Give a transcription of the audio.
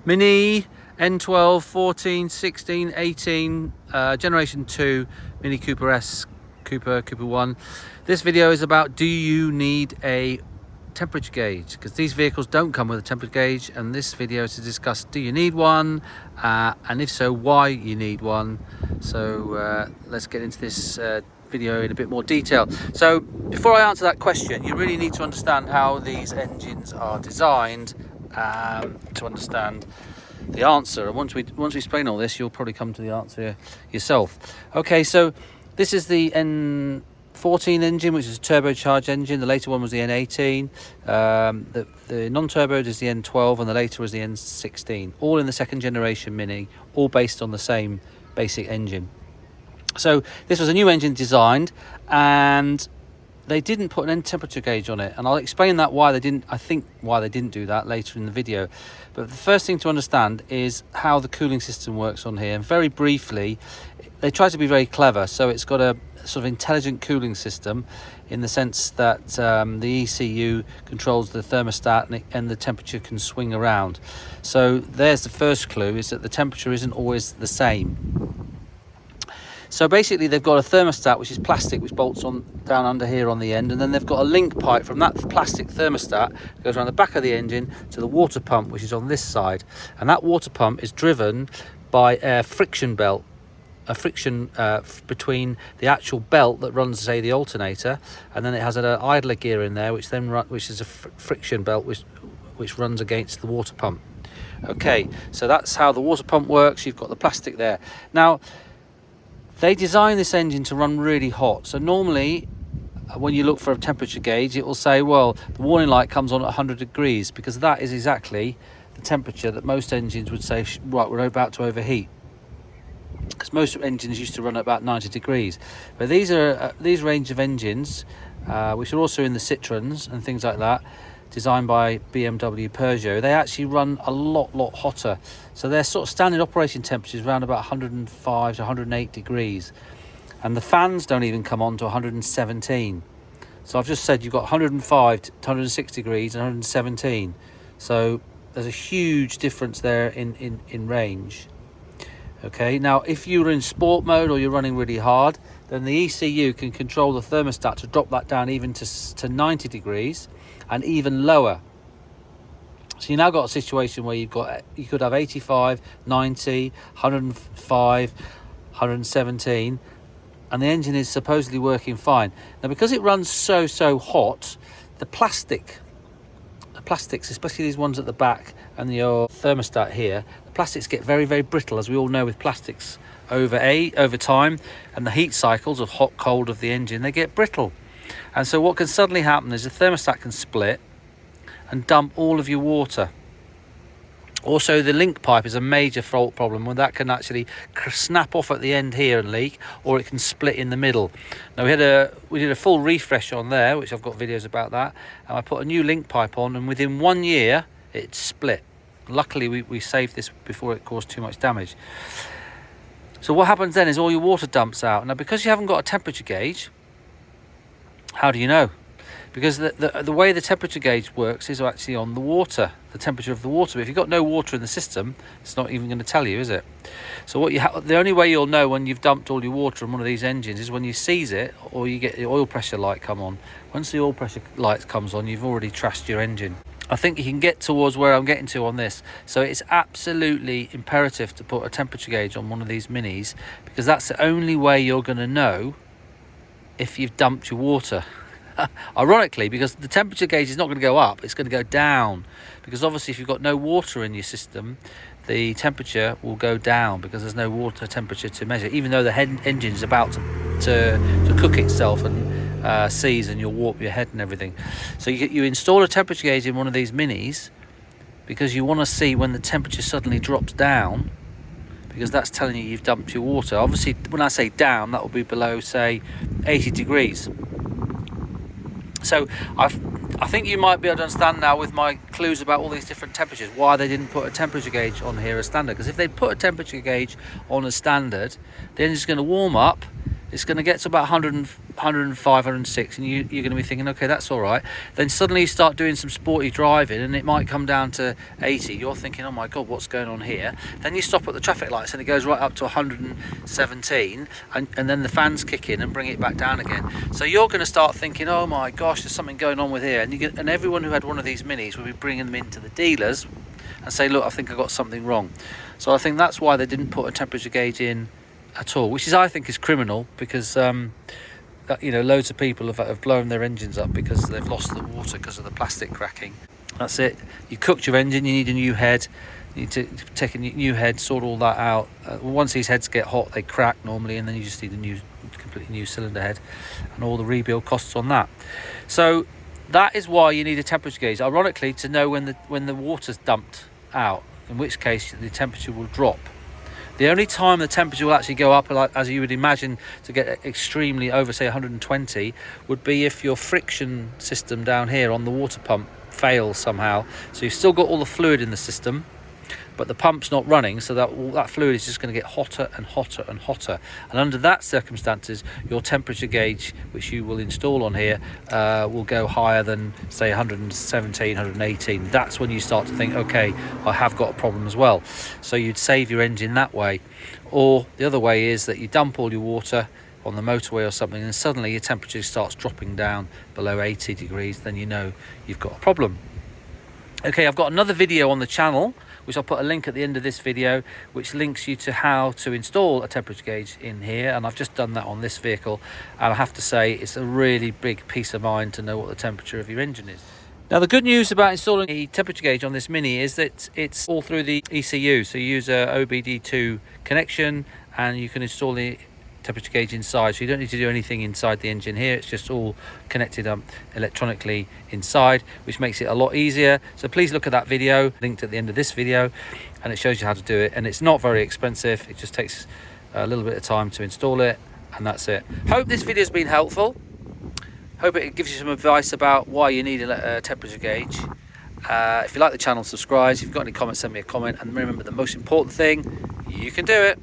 Mini N12, 14, 16, 18, Generation 2 Mini Cooper S, Cooper 1. This video is about, do you need a temperature gauge? Because these vehicles don't come with a temperature gauge, and this video is to discuss, do you need one, and if so, why you need one. So let's get into this video in a bit more detail. So before I answer that question, you really need to understand how these engines are designed to understand the answer. And once we explain all this, you'll probably come to the answer yourself. Okay, so this is the N14 engine, which is a turbocharged engine. The later one was the N18. The non-turboed is the N12, and the later was the N16. All in the second generation Mini, all based on the same basic engine. So this was a new engine designed, and they didn't put an temperature gauge on it, and I'll explain that why they didn't. I think why they didn't do that later in the video. But the first thing to understand is how the cooling system works on here. And very briefly, they try to be very clever. So it's got a sort of intelligent cooling system, in the sense that the ECU controls the thermostat, and the temperature can swing around. So there's the first clue, is that the temperature isn't always the same. So basically they've got a thermostat, which is plastic, which bolts on down under here on the end, and then they've got a link pipe from that plastic thermostat that goes around the back of the engine to the water pump, which is on this side. And that water pump is driven by a friction belt, a friction between the actual belt that runs, say, the alternator, and then it has an idler gear in there, which is a friction belt which runs against the water pump. Okay, so that's how the water pump works. You've got the plastic there. Now, they designed this engine to run really hot. So normally, when you look for a temperature gauge, it will say, well, the warning light comes on at 100 degrees, because that is exactly the temperature that most engines would say, right, we're about to overheat. Because most engines used to run at about 90 degrees. But these range of engines, which are also in the Citroens and things like that, designed by BMW, Peugeot, they actually run a lot hotter. So their sort of standard operating temperature is around about 105 to 108 degrees, and the fans don't even come on to 117. So I've just said you've got 105 to 106 degrees and 117. So there's a huge difference there in range. Okay, now if you're in sport mode or you're running really hard, then the ECU can control the thermostat to drop that down even to 90 degrees and even lower. So you now got a situation where you could have 85, 90, 105, 117, and the engine is supposedly working fine. Now, because it runs so hot, the plastics, especially these ones at the back and your thermostat here, the plastics get very brittle, as we all know with plastics over time, and the heat cycles of hot cold of the engine, they get brittle. And so what can suddenly happen is the thermostat can split and dump all of your water. Also, the link pipe is a major fault problem, where that can actually snap off at the end here and leak, or it can split in the middle. Now we did a full refresh on there, which I've got videos about that, and I put a new link pipe on, and within 1 year it split. Luckily we saved this before it caused too much damage. So what happens then is all your water dumps out. Now, because you haven't got a temperature gauge, how do you know? Because the way the temperature gauge works is actually on the water, the temperature of the water. But if you've got no water in the system, it's not even going to tell you, is it? So the only way you'll know when you've dumped all your water on one of these engines is when you seize it, or you get the oil pressure light come on. Once the oil pressure light comes on, you've already trashed your engine. I think you can get towards where I'm getting to on this. So it's absolutely imperative to put a temperature gauge on one of these Minis, because that's the only way you're going to know if you've dumped your water. Ironically, because the temperature gauge is not going to go up, it's going to go down, because obviously if you've got no water in your system, the temperature will go down, because there's no water temperature to measure, even though the engine is about to cook itself and seize, and you'll warp your head and everything. So you install a temperature gauge in one of these Minis because you want to see when the temperature suddenly drops down, because that's telling you you've dumped your water. Obviously, when I say down, that will be below, say, 80 degrees. So I think you might be able to understand now, with my clues about all these different temperatures, why they didn't put a temperature gauge on here as standard. Because if they put a temperature gauge on as standard, the engine's going to warm up, it's going to get to about 100, 105, 106, and you're going to be thinking, okay, that's all right. Then suddenly you start doing some sporty driving and it might come down to 80. You're thinking, oh my God, what's going on here? Then you stop at the traffic lights and it goes right up to 117, and then the fans kick in and bring it back down again. So you're going to start thinking, oh my gosh, there's something going on with here. And everyone who had one of these minis will be bringing them into the dealers and say, look, I think I got something wrong. So I think that's why they didn't put a temperature gauge in at all, which I think is criminal, because you know, loads of people have blown their engines up because they've lost the water because of the plastic cracking. That's it. You cooked your engine, you need a new head. You need to take a new head, sort all that out. Once these heads get hot, they crack normally, and then you just need a completely new cylinder head, and all the rebuild costs on that. So that is why you need a temperature gauge, ironically, to know when the water's dumped out, in which case the temperature will drop. The only time the temperature will actually go up, like as you would imagine, to get extremely over, say 120, would be if your friction system down here on the water pump fails somehow. So you've still got all the fluid in the system, but the pump's not running, so that all that fluid is just going to get hotter and hotter and hotter. And under that circumstances, your temperature gauge, which you will install on here, will go higher than, say, 117, 118. That's when you start to think, okay, I have got a problem as well. So you'd save your engine that way. Or the other way is that you dump all your water on the motorway or something, and suddenly your temperature starts dropping down below 80 degrees, then you know you've got a problem. Okay, I've got another video on the channel, which I'll put a link at the end of this video, which links you to how to install a temperature gauge in here, and I've just done that on this vehicle, and I have to say it's a really big peace of mind to know what the temperature of your engine is. Now, the good news about installing a temperature gauge on this Mini is that it's all through the ECU, so you use a OBD2 connection and you can install the temperature gauge inside, so you don't need to do anything inside the engine here. It's just all connected electronically inside, which makes it a lot easier. So please look at that video linked at the end of this video, and it shows you how to do it, and it's not very expensive. It just takes a little bit of time to install it, and that's it. Hope this video has been helpful. Hope it gives you some advice about why you need a temperature gauge. If you like the channel, subscribe. If you've got any comments, send me a comment, and remember, the most important thing, you can do it.